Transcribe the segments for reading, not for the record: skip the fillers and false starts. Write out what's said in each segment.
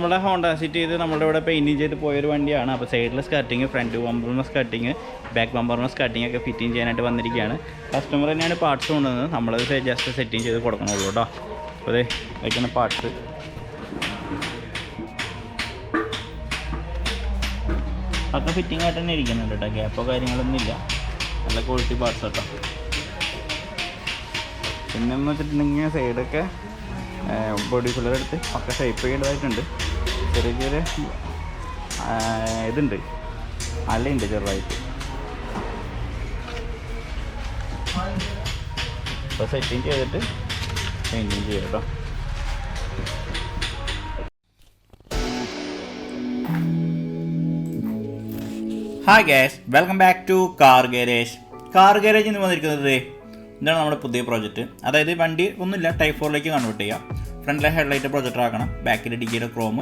നമ്മുടെ Honda city ചെയ്ത് നമ്മുടെ ഇവിടെ പെയിൻറ്റിങ് ചെയ്ത് പോയൊരു വണ്ടിയാണ്. അപ്പോൾ സൈഡിൽ skirting, front ബമ്പറിന് skirting, back ബമ്പറിന് skirting ഒക്കെ ഫിറ്റിങ് ചെയ്യാനായിട്ട് വന്നിരിക്കുകയാണ്. കസ്റ്റമർ തന്നെയാണ് പാർട്സ് കൊണ്ടുവന്നത്, നമ്മളത് ജസ്റ്റ് സെറ്റിങ് ചെയ്ത് കൊടുക്കണുള്ളൂ കേട്ടോ. അപ്പോൾ അതെ ഇതൊക്കെയാണ് പാർട്സ്. ഒക്കെ ഫിറ്റിംഗ് ആയിട്ട് തന്നെ ഇരിക്കുന്നുണ്ട് കേട്ടോ, ഗ്യാപ്പോ കാര്യങ്ങളൊന്നും ഇല്ല. നല്ല ക്വാളിറ്റി പാർട്സ് കേട്ടോ. പിന്നെന്ന് വെച്ചിട്ടുണ്ടെങ്കിൽ സൈഡൊക്കെ ബോഡി ഫില്ലർ എടുത്ത് ഒക്കെ ഷേപ്പ് ചെയ്യേണ്ടതായിട്ടുണ്ട്. ചെറിയ ചെറിയ ഇതുണ്ട്, അലയുണ്ട് ചെറുതായിട്ട്. അപ്പോൾ സെറ്റിങ് ചെയ്തിട്ട് പെയിൻറ്റിങ് ചെയ്യാം കേട്ടോ. Hi guys, welcome back to car garage. Car garage എന്ന് വന്നിരിക്കുന്നത് ഇതാണ് നമ്മുടെ പുതിയ പ്രോജക്റ്റ്. അതായത് വണ്ടി ഒന്നുമില്ല, ടൈപ്പ് 4ലേക്ക് കൺവേർട്ട് ചെയ്യാം. ഫ്രണ്ടിലെ ഹെഡ്ലൈറ്റ് പ്രൊജക്ടർ ആക്കണം, ബാക്കിലെ ഡിക്കിയുടെ chrome,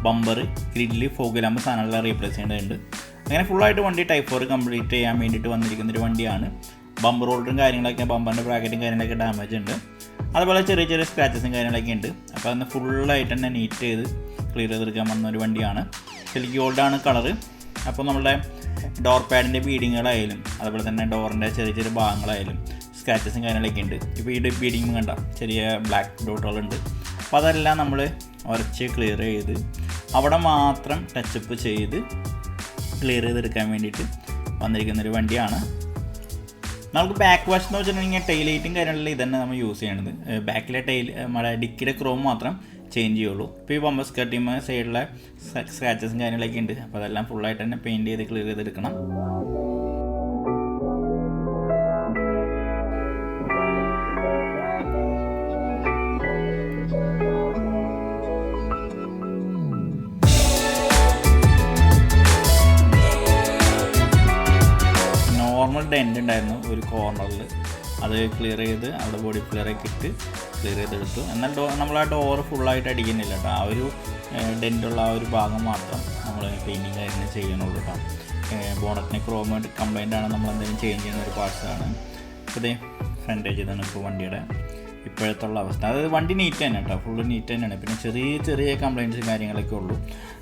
bumper, grill, fog lamp സാധനങ്ങളെല്ലാം റീപ്ലേസ് ചെയ്യേണ്ടതുണ്ട്. അങ്ങനെ ഫുള്ളായിട്ട് വണ്ടി ടൈപ്പ് 4 കംപ്ലീറ്റ് ചെയ്യാൻ വേണ്ടിയിട്ട് വന്നിരിക്കുന്നൊരു വണ്ടിയാണ്. ബമ്പർ ഹോൾഡറും കാര്യങ്ങളൊക്കെ, ബമ്പറിൻ്റെ ബ്രാക്കറ്റും കാര്യങ്ങളൊക്കെ ഡാമേജ് ഉണ്ട്. അതുപോലെ ചെറിയ ചെറിയ സ്ക്രാച്ചസും കാര്യങ്ങളൊക്കെ ഉണ്ട്. അപ്പോൾ അന്ന് ഫുള്ളായിട്ട് തന്നെ നീറ്റ് ചെയ്ത് ക്ലിയർ ചെയ്തെടുക്കാൻ വന്നൊരു വണ്ടിയാണ്. സിൽക്കി ഗോൾഡാണ് കളറ്. അപ്പോൾ നമ്മുടെ ഡോർ പാഡിൻ്റെ ബീഡിങ്ങുകളായാലും അതുപോലെ തന്നെ ഡോറിൻ്റെ ചെറിയ ചെറിയ ഭാഗങ്ങളായാലും സ്ക്രാച്ചസും കാര്യങ്ങളൊക്കെ ഉണ്ട്. ഇപ്പോൾ ഈ ബീഡിങ് കണ്ട ചെറിയ ബ്ലാക്ക് ഡോട്ടുകളുണ്ട്. അപ്പോൾ അതെല്ലാം നമ്മൾ ഉരച്ച് ക്ലിയർ ചെയ്ത് അവിടെ മാത്രം ടച്ചപ്പ് ചെയ്ത് ക്ലിയർ ചെയ്തെടുക്കാൻ വേണ്ടിയിട്ട് വന്നിരിക്കുന്നൊരു വണ്ടിയാണ്. നമുക്ക് ബാക്ക് വാഷ് എന്ന് വെച്ചിട്ടുണ്ടെങ്കിൽ ടൈൽ ലൈറ്റും കാര്യങ്ങളെല്ലാം ഇതന്നെ നമ്മൾ യൂസ് ചെയ്യണത്. ബാക്കിലെ നമ്മുടെ ഡിക്കിയുടെ ക്രോം മാത്രം ചേഞ്ച് ചെയ്യുള്ളൂ. ഇപ്പോൾ ഈ ബമ്പർ സ്കർട്ടിങ് സൈഡിലെ സ്ക്രാച്ചസും കാര്യങ്ങളൊക്കെ ഉണ്ട്. അപ്പോൾ അതെല്ലാം ഫുള്ളായിട്ട് തന്നെ പെയിൻറ്റ് ചെയ്ത് ക്ലിയർ ചെയ്തെടുക്കണം. നോർമൽ ഡെൻ്റ് ഉണ്ടായിരുന്നു ഒരു കോർണറിൽ, അത് ക്ലിയർ ചെയ്ത് അവിടെ ബോഡി ഫില്ലറൊക്കെ ഇട്ട് ക്ലിയർ ചെയ്തെടുത്തു. എന്നാൽ നമ്മൾ ആ ഡോറ് ഫുള്ളായിട്ട് അടിക്കുന്നില്ല കേട്ടോ. ആ ഒരു ഡെൻ്റുള്ള ആ ഒരു ഭാഗം മാത്രം നമ്മൾ പെയിൻറ്റിങ് കാര്യങ്ങൾ ചെയ്യണുള്ളൂ കേട്ടോ. ബോണറ്റിന് ക്രോം കംപ്ലൈൻ്റ് ആണ്, നമ്മൾ എന്തെങ്കിലും ചേഞ്ച് ചെയ്യുന്ന ഒരു പാർട്സാണ്. അപ്പോൾ ഫ്രണ്ടേജ് ഇതാണ് ഇപ്പോൾ വണ്ടിയുടെ ഇപ്പോഴത്തുള്ള അവസ്ഥ. അതായത് വണ്ടി നീറ്റ് തന്നെ കേട്ടോ, ഫുള്ള് നീറ്റ് തന്നെയാണ്. പിന്നെ ചെറിയ ചെറിയ കംപ്ലയിൻറ്റ്സും കാര്യങ്ങളൊക്കെ ഉള്ളൂ.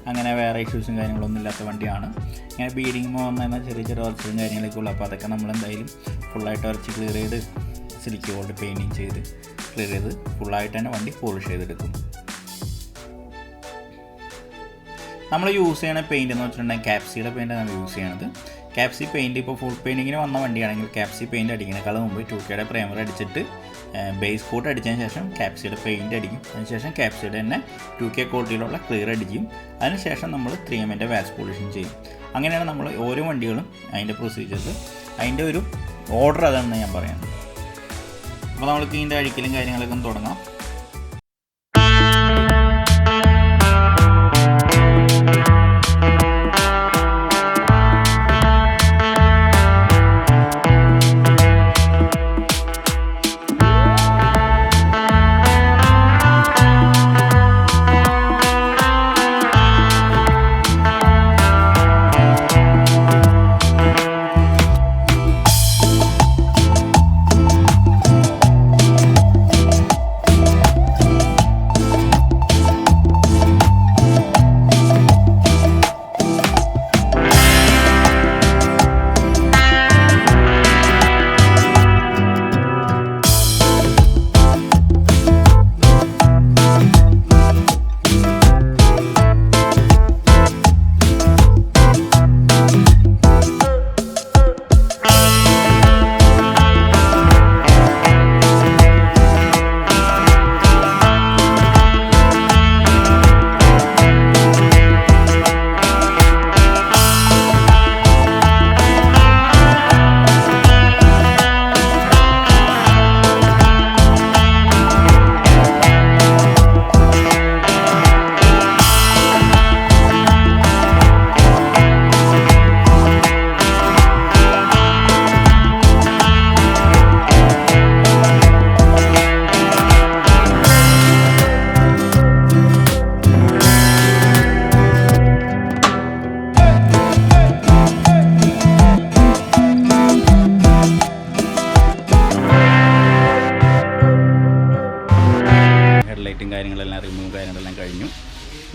അങ്ങനെ വേറെ ഇഷ്യൂസും കാര്യങ്ങളൊന്നും ഇല്ലാത്ത വണ്ടിയാണ്. ഇങ്ങനെ ബീഡിങ് വന്ന ചെറിയ ചെറിയ ഉറച്ചും കാര്യങ്ങളൊക്കെ ഉള്ളൂ. അപ്പോൾ അതൊക്കെ നമ്മളെന്തായാലും ഫുള്ളായിട്ട് ഉറച്ച് ക്ലിയർ ചെയ്ത് സിൽക്കി ഗോൾഡ് പെയിൻറ്റിങ് ചെയ്ത് ക്ലിയർ ചെയ്ത് ഫുള്ളായിട്ട് തന്നെ വണ്ടി പോളിഷ് ചെയ്തെടുക്കും. നമ്മൾ യൂസ് ചെയ്യണ പെയിൻറ്റ് എന്ന് വെച്ചിട്ടുണ്ടെങ്കിൽ കാപ്സിയുടെ പെയിൻറ്റ് നമ്മൾ യൂസ് ചെയ്യണത്. കാപ്സി പെയിൻറ്റ് ഇപ്പോൾ ഫുൾ പെയിൻറ്റിങ്ങിന് വന്ന വണ്ടിയാണെങ്കിൽ കാപ്സി പെയിൻറ്റ് അടിക്കുന്നതിനേക്കാളും മുമ്പ് 2Kയുടെ പ്രൈമർ അടിച്ചിട്ട് ബേസ് കോട്ട് അടിച്ചതിന് ശേഷം കാപ്സിയുടെ പെയിൻറ്റ് അടിക്കും. അതിനുശേഷം കാപ്സിയുടെ തന്നെ 2K ക്വാളിറ്റിയിലുള്ള ക്ലിയർ അടിക്കും. അതിനുശേഷം നമ്മൾ 3Mൻ്റെ വാക്സ് പോളിഷിങ് ചെയ്യും. അങ്ങനെയാണ് നമ്മൾ ഓരോ വണ്ടികളും അതിൻ്റെ പ്രൊസീജിയർസ്, അതിൻ്റെ ഒരു ഓർഡർ അതാണെന്ന് ഞാൻ പറയുന്നത്. അപ്പോൾ നമ്മൾക്ക് ഇതിൻ്റെ അഴിക്കലും കാര്യങ്ങളൊക്കെ ഒന്ന് തുടങ്ങാം.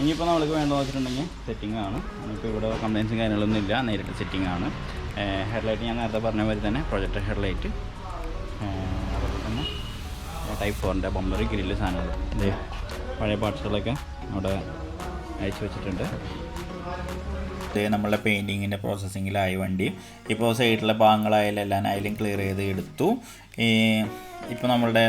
ഇനിയിപ്പോൾ നമ്മൾക്ക് വേണ്ടതെന്ന് വെച്ചിട്ടുണ്ടെങ്കിൽ സെറ്റിംഗ് ആണ്. നമുക്ക് ഇവിടെ കംപ്ലയിൻസും കാര്യങ്ങളൊന്നും ഇല്ല, നേരിട്ട് സെറ്റിംഗ് ആണ്. ഹെഡ്ലൈറ്റ് ഞാൻ നേരത്തെ പറഞ്ഞ പോലെ തന്നെ പ്രൊജക്ടർ ഹെഡ്ലൈറ്റ്, അതുപോലെ തന്നെ Type 4 ബമ്പർ, ഗ്രില്ല് സാധനങ്ങൾ, ഇത് പഴയ പാർട്സുകളൊക്കെ അവിടെ അയച്ചു വെച്ചിട്ടുണ്ട്. നമ്മളുടെ പെയിൻറ്റിങ്ങിൻ്റെ പ്രോസസ്സിങ്ങിലായി വണ്ടി. ഇപ്പോൾ സൈഡിലെ ഭാഗങ്ങളായാലും എല്ലാം ക്ലിയർ ചെയ്ത് എടുത്തു. ഇപ്പോൾ നമ്മളുടെ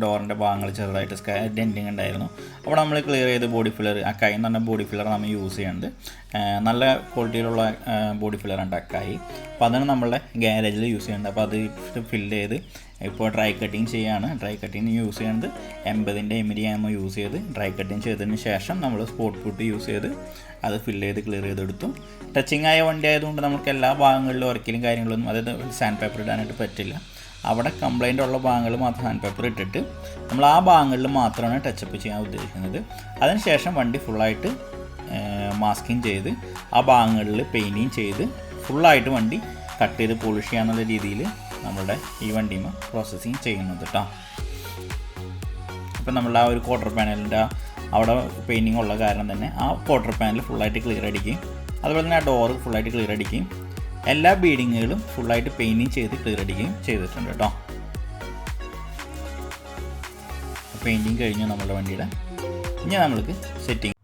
ഡോറിൻ്റെ ഭാഗങ്ങൾ ചെറുതായിട്ട് ഡെൻറ്റിങ് ഉണ്ടായിരുന്നു, അവിടെ നമ്മൾ ക്ലിയർ ചെയ്ത് ബോഡി ഫില്ലർ, അക്കായി എന്ന് പറഞ്ഞ ബോഡി ഫില്ലർ നമ്മൾ യൂസ് ചെയ്യുന്നുണ്ട്. നല്ല ക്വാളിറ്റിയിലുള്ള ബോഡി ഫില്ലറുണ്ട് അക്കായി. അപ്പോൾ അതാണ് നമ്മളുടെ ഗ്യാരേജിൽ യൂസ് ചെയ്യുന്നത്. അപ്പോൾ അത് ഫില്ല് ചെയ്ത് ഇപ്പോൾ ഡ്രൈ കട്ടിങ് ചെയ്യുകയാണ്. ഡ്രൈ കട്ടിങ് യൂസ് ചെയ്യുന്നത് 80 ml നമ്മൾ യൂസ് ചെയ്ത് ഡ്രൈ കട്ടിങ് ചെയ്തതിന് ശേഷം നമ്മൾ സ്പോട്ട് പുട്ട് യൂസ് ചെയ്ത് അത് ഫില്ല് ചെയ്ത് ക്ലിയർ ചെയ്തെടുത്തു. ടച്ചിങ് ആയ വണ്ടി ആയതുകൊണ്ട് നമുക്ക് എല്ലാ ഭാഗങ്ങളിലും ഒരിക്കലും കാര്യങ്ങളൊന്നും, അതായത് സാൻഡ് പേപ്പർ ഇടാനായിട്ട് പറ്റില്ല. അവിടെ കംപ്ലൈൻ്റ് ഉള്ള ഭാഗങ്ങൾ മാത്രം സാൻഡ് പേപ്പർ ഇട്ടിട്ട് നമ്മൾ ആ ഭാഗങ്ങളിൽ മാത്രമാണ് ടച്ചപ്പ് ചെയ്യാൻ ഉദ്ദേശിക്കുന്നത്. അതിനുശേഷം വണ്ടി ഫുള്ളായിട്ട് മാസ്കിങ് ചെയ്ത് ആ ഭാഗങ്ങളിൽ പെയിൻറ്റിങ് ചെയ്ത് ഫുള്ളായിട്ട് വണ്ടി കട്ട് ചെയ്ത് പോളിഷ് ചെയ്യാന്നുള്ള രീതിയിൽ നമ്മളുടെ ഈ വണ്ടിയുമ്പോൾ പ്രോസസ്സിങ് ചെയ്യുന്നത് കേട്ടോ. ഇപ്പം നമ്മളുടെ ആ ഒരു ക്വാർട്ടർ പാനലിൻ്റെ അവിടെ പെയിൻറ്റിങ് ഉള്ള കാരണം തന്നെ ആ ക്വാർട്ടർ പാനൽ ഫുള്ളായിട്ട് ക്ലിയർ അടിക്കുകയും അതുപോലെ തന്നെ ആ ഡോറ് ഫുള്ളായിട്ട് ക്ലിയർ അടിക്കുകയും എല്ലാ ബീഡിങ്ങുകളും ഫുള്ളായിട്ട് പെയിൻറ്റിങ് ചെയ്ത് ക്ലിയർ അടിക്കുകയും ചെയ്തിട്ടുണ്ട് കേട്ടോ. പെയിൻറ്റിങ് കഴിഞ്ഞു നമ്മളുടെ വണ്ടിയുടെ. ഇനി നമ്മൾക്ക് സെറ്റിങ്.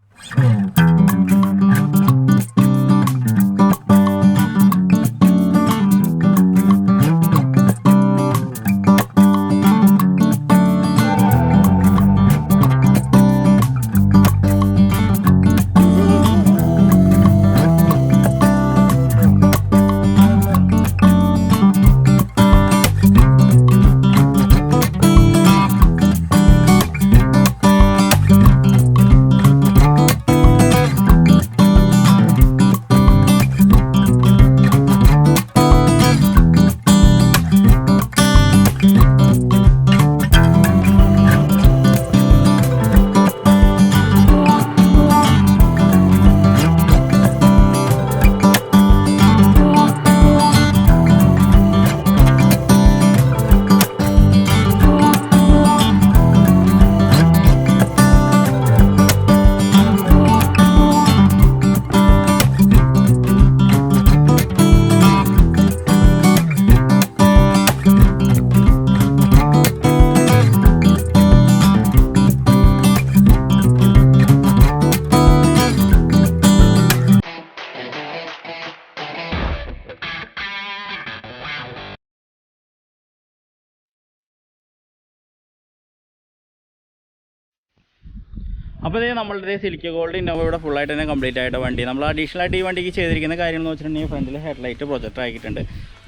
അപ്പോൾ ഇത് നമ്മളുടെ സിലിക്ക ഗോൾഡ് ഇന്നോവ ഇവിടെ ഫുള്ളായിട്ട് തന്നെ കംപ്ലീറ്റ് ആയിട്ട് വണ്ടി നമ്മൾ അഡീഷണൽ ആയിട്ട് ഈ വണ്ടിക്ക് ചെയ്തിരിക്കുന്ന കാര്യങ്ങൾ എന്ന് വെച്ചിട്ടുണ്ടെങ്കിൽ ഫ്രണ്ടിൽ ഹെഡ്ലൈറ്റ് പ്രൊജക്ടർ ആക്കിയിട്ടുണ്ട്.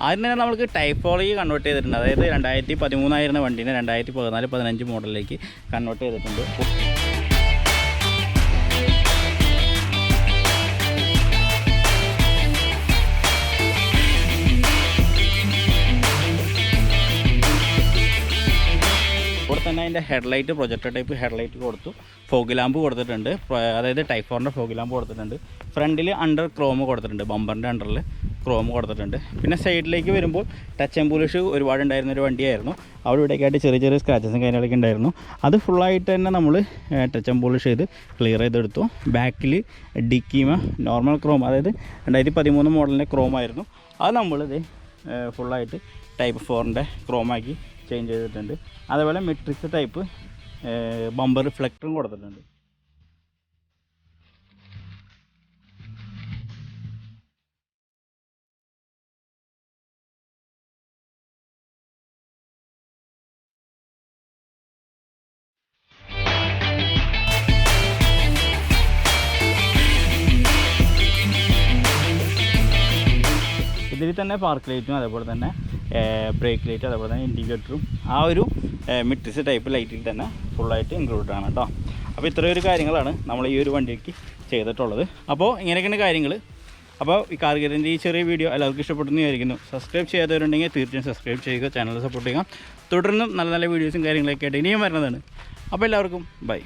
ആദ്യം തന്നെ നമുക്ക് ടൈപ്പ് 4 കൺവേർട്ട് ചെയ്തിട്ടുണ്ട്. അതായത് 2013 ആയിരുന്ന വണ്ടീനെ 2014-15 മോഡലിലേക്ക് കൺവേർട്ട് ചെയ്തിട്ടുണ്ട്. ഇവിടെ തന്നെ അതിൻ്റെ ഹെഡ്ലൈറ്റ് പ്രൊജക്ടർ ടൈപ്പ് ഹെഡ്ലൈറ്റ് കൊടുത്തു. ഫോഗ് ലാമ്പ് കൊടുത്തിട്ടുണ്ട്, അതായത് Type 4 ഫോഗ് ലാമ്പ് കൊടുത്തിട്ടുണ്ട്. ഫ്രണ്ടിൽ അണ്ടർ ക്രോം കൊടുത്തിട്ടുണ്ട്, ബമ്പറിൻ്റെ അണ്ടറിൽ ക്രോം കൊടുത്തിട്ടുണ്ട്. പിന്നെ സൈഡിലേക്ക് വരുമ്പോൾ ടച്ച് ആൻഡ് പോളിഷ് ഒരുപാട് ഉണ്ടായിരുന്നൊരു വണ്ടിയായിരുന്നു. അവിടെ ഇവിടേക്കായിട്ട് ചെറിയ ചെറിയ സ്ക്രാച്ചസും കാര്യങ്ങളൊക്കെ ഉണ്ടായിരുന്നു. അത് ഫുള്ളായിട്ട് തന്നെ നമ്മൾ ടച്ച് ആൻഡ് പോളിഷ് ചെയ്ത് ക്ലിയർ ചെയ്തെടുത്തു. ബാക്കിൽ ഡിക്കിമ നോർമൽ ക്രോം, അതായത് 2013 മോഡലിൻ്റെ ക്രോം ആയിരുന്നു. അത് നമ്മളിത് ഫുള്ളായിട്ട് Type 4 ക്രോമാക്കി ചേഞ്ച് ചെയ്തിട്ടുണ്ട്. അതേപോലെ മെട്രിക്സ് ടൈപ്പ് ബമ്പർ റിഫ്ലക്ടറും കൊടുത്തിട്ടുണ്ട്. ഇതിൽ തന്നെ പാർക്ക് ലൈറ്റും അതേപോലെ തന്നെ ബ്രേക്ക് ലൈറ്റ് അതേപോലെ തന്നെ ഇൻഡിക്കേറ്ററും ആ ഒരു മിട്രിസ് ടൈപ്പ് ലൈറ്റിൽ തന്നെ ഫുള്ളായിട്ട് ഇൻക്ലൂഡഡ് ആണ് കേട്ടോ. അപ്പോൾ ഇത്രയൊരു കാര്യങ്ങളാണ് നമ്മൾ ഈ ഒരു വണ്ടിക്ക് ചെയ്തിട്ടുള്ളത്. അപ്പോൾ ഇങ്ങനെയൊക്കെയാണ് കാര്യങ്ങൾ. അപ്പോൾ ഈ കാർ ഗിയറിൻ്റെ ഈ ചെറിയ വീഡിയോ എല്ലാവർക്കും ഇഷ്ടപ്പെട്ടെന്ന് വിചാരിക്കുന്നു. സബ്സ്ക്രൈബ് ചെയ്യാത്തവരുണ്ടെങ്കിൽ തീർച്ചയായും സബ്സ്ക്രൈബ് ചെയ്യുക, ചാനൽ സപ്പോർട്ട് ചെയ്യുക. തുടർന്നും നല്ല നല്ല വീഡിയോസും കാര്യങ്ങളൊക്കെ ആയിട്ട് ഇനിയും വരുന്നതാണ്. അപ്പോൾ എല്ലാവർക്കും ബൈ.